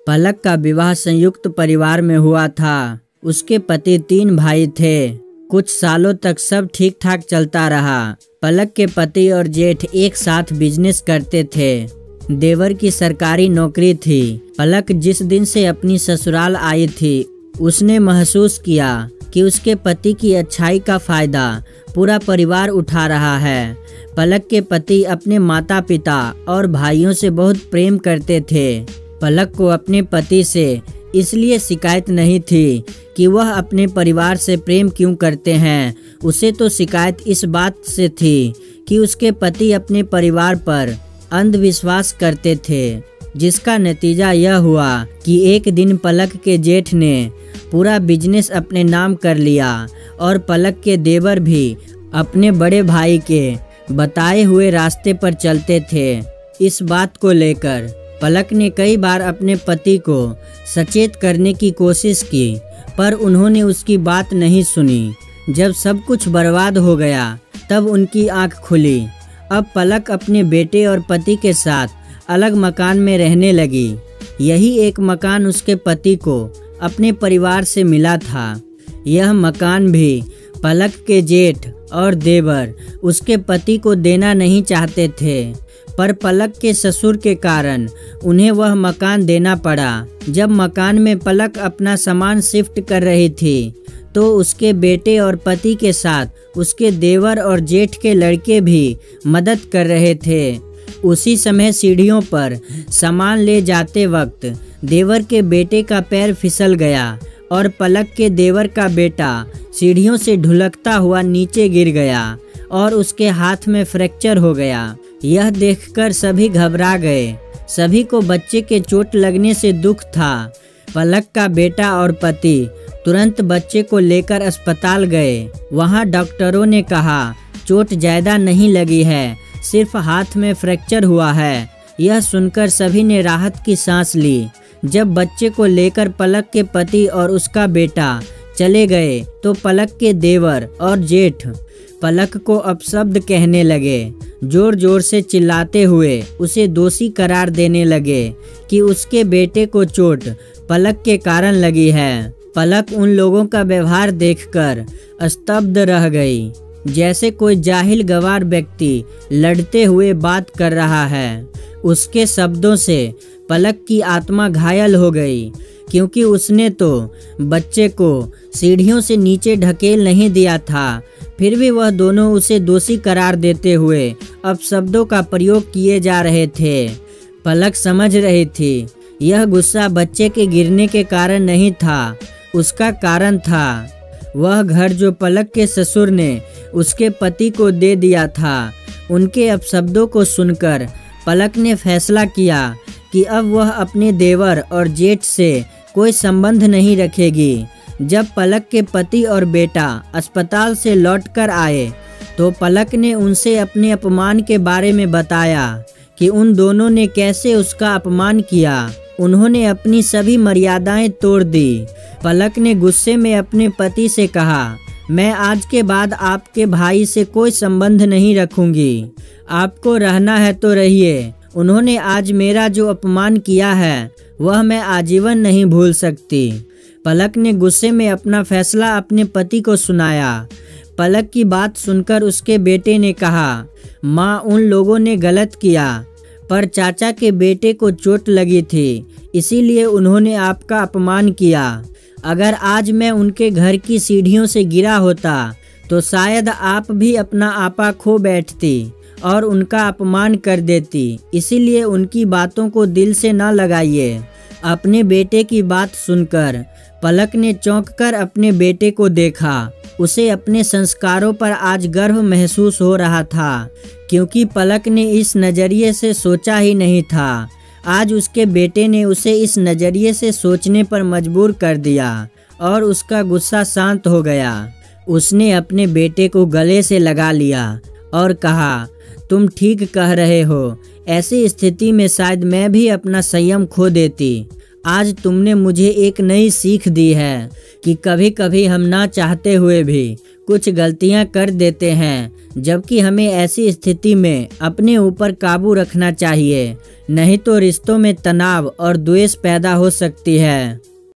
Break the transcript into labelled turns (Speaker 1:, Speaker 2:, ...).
Speaker 1: पलक का विवाह संयुक्त परिवार में हुआ था। उसके पति 3 भाई थे। कुछ सालों तक सब ठीक ठाक चलता रहा। पलक के पति और जेठ एक साथ बिजनेस करते थे। देवर की सरकारी नौकरी थी। पलक जिस दिन से अपनी ससुराल आई थी, उसने महसूस किया कि उसके पति की अच्छाई का फायदा पूरा परिवार उठा रहा है। पलक के पति अपने माता पिता और भाइयों से बहुत प्रेम करते थे। पलक को अपने पति से इसलिए शिकायत नहीं थी कि वह अपने परिवार से प्रेम क्यों करते हैं। उसे तो शिकायत इस बात से थी कि उसके पति अपने परिवार पर अंधविश्वास करते थे, जिसका नतीजा यह हुआ कि एक दिन पलक के जेठ ने पूरा बिजनेस अपने नाम कर लिया और पलक के देवर भी अपने बड़े भाई के बताए हुए रास्ते पर चलते थे। इस बात को लेकर पलक ने कई बार अपने पति को सचेत करने की कोशिश की, पर उन्होंने उसकी बात नहीं सुनी। जब सब कुछ बर्बाद हो गया तब उनकी आंख खुली। अब पलक अपने बेटे और पति के साथ अलग मकान में रहने लगी। यही एक मकान उसके पति को अपने परिवार से मिला था। यह मकान भी पलक के जेठ और देवर उसके पति को देना नहीं चाहते थे, पर पलक के ससुर के कारण उन्हें वह मकान देना पड़ा। जब मकान में पलक अपना सामान शिफ्ट कर रही थी तो उसके बेटे और पति के साथ उसके देवर और जेठ के लड़के भी मदद कर रहे थे। उसी समय सीढ़ियों पर सामान ले जाते वक्त देवर के बेटे का पैर फिसल गया और पलक के देवर का बेटा सीढ़ियों से ढुलकता हुआ नीचे गिर गया और उसके हाथ में फ्रैक्चर हो गया। यह देखकर सभी घबरा गए। सभी को बच्चे के चोट लगने से दुख था। पलक का बेटा और पति तुरंत बच्चे को लेकर अस्पताल गए। वहां डॉक्टरों ने कहा चोट ज़्यादा नहीं लगी है, सिर्फ हाथ में फ्रैक्चर हुआ है। यह सुनकर सभी ने राहत की सांस ली। जब बच्चे को लेकर पलक के पति और उसका बेटा चले गए तो पलक के देवर और जेठ पलक को अपशब्द कहने लगे। जोर जोर से चिल्लाते हुए उसे दोषी करार देने लगे कि उसके बेटे को चोट पलक के कारण लगी है। पलक उन लोगों का व्यवहार देखकर स्तब्ध रह गई, जैसे कोई जाहिल गंवार व्यक्ति लड़ते हुए बात कर रहा है। उसके शब्दों से पलक की आत्मा घायल हो गई, क्योंकि उसने तो बच्चे को सीढ़ियों से नीचे ढकेल नहीं दिया था। फिर भी वह दोनों उसे दोषी करार देते हुए अपशब्दों का प्रयोग किए जा रहे थे। पलक समझ रही थी यह गुस्सा बच्चे के गिरने के कारण नहीं था, उसका कारण था वह घर जो पलक के ससुर ने उसके पति को दे दिया था। उनके अपशब्दों को सुनकर पलक ने फैसला किया कि अब वह अपने देवर और जेठ से कोई संबंध नहीं रखेगी। जब पलक के पति और बेटा अस्पताल से लौटकर आए तो पलक ने उनसे अपने अपमान के बारे में बताया कि उन दोनों ने कैसे उसका अपमान किया। उन्होंने अपनी सभी मर्यादाएं तोड़ दी। पलक ने गुस्से में अपने पति से कहा, मैं आज के बाद आपके भाई से कोई संबंध नहीं रखूंगी। आपको रहना है तो रहिए। उन्होंने आज मेरा जो अपमान किया है वह मैं आजीवन नहीं भूल सकती। पलक ने गुस्से में अपना फैसला अपने पति को सुनाया। पलक की बात सुनकर उसके बेटे ने कहा, माँ, उन लोगों ने गलत किया, पर चाचा के बेटे को चोट लगी थी, इसीलिए उन्होंने आपका अपमान किया। अगर आज मैं उनके घर की सीढ़ियों से गिरा होता तो शायद आप भी अपना आपा खो बैठती और उनका अपमान कर देती। इसीलिए उनकी बातों को दिल से न लगाइए। अपने बेटे की बात सुनकर पलक ने चौंककर अपने बेटे को देखा। उसे अपने संस्कारों पर आज गर्व महसूस हो रहा था, क्योंकि पलक ने इस नज़रिए से सोचा ही नहीं था। आज उसके बेटे ने उसे इस नज़रिए से सोचने पर मजबूर कर दिया और उसका गुस्सा शांत हो गया। उसने अपने बेटे को गले से लगा लिया और कहा, तुम ठीक कह रहे हो। ऐसी स्थिति में शायद मैं भी अपना संयम खो देती। आज तुमने मुझे एक नई सीख दी है कि कभी कभी हम ना चाहते हुए भी कुछ गलतियां कर देते हैं, जबकि हमें ऐसी स्थिति में अपने ऊपर काबू रखना चाहिए, नहीं तो रिश्तों में तनाव और द्वेष पैदा हो सकती है।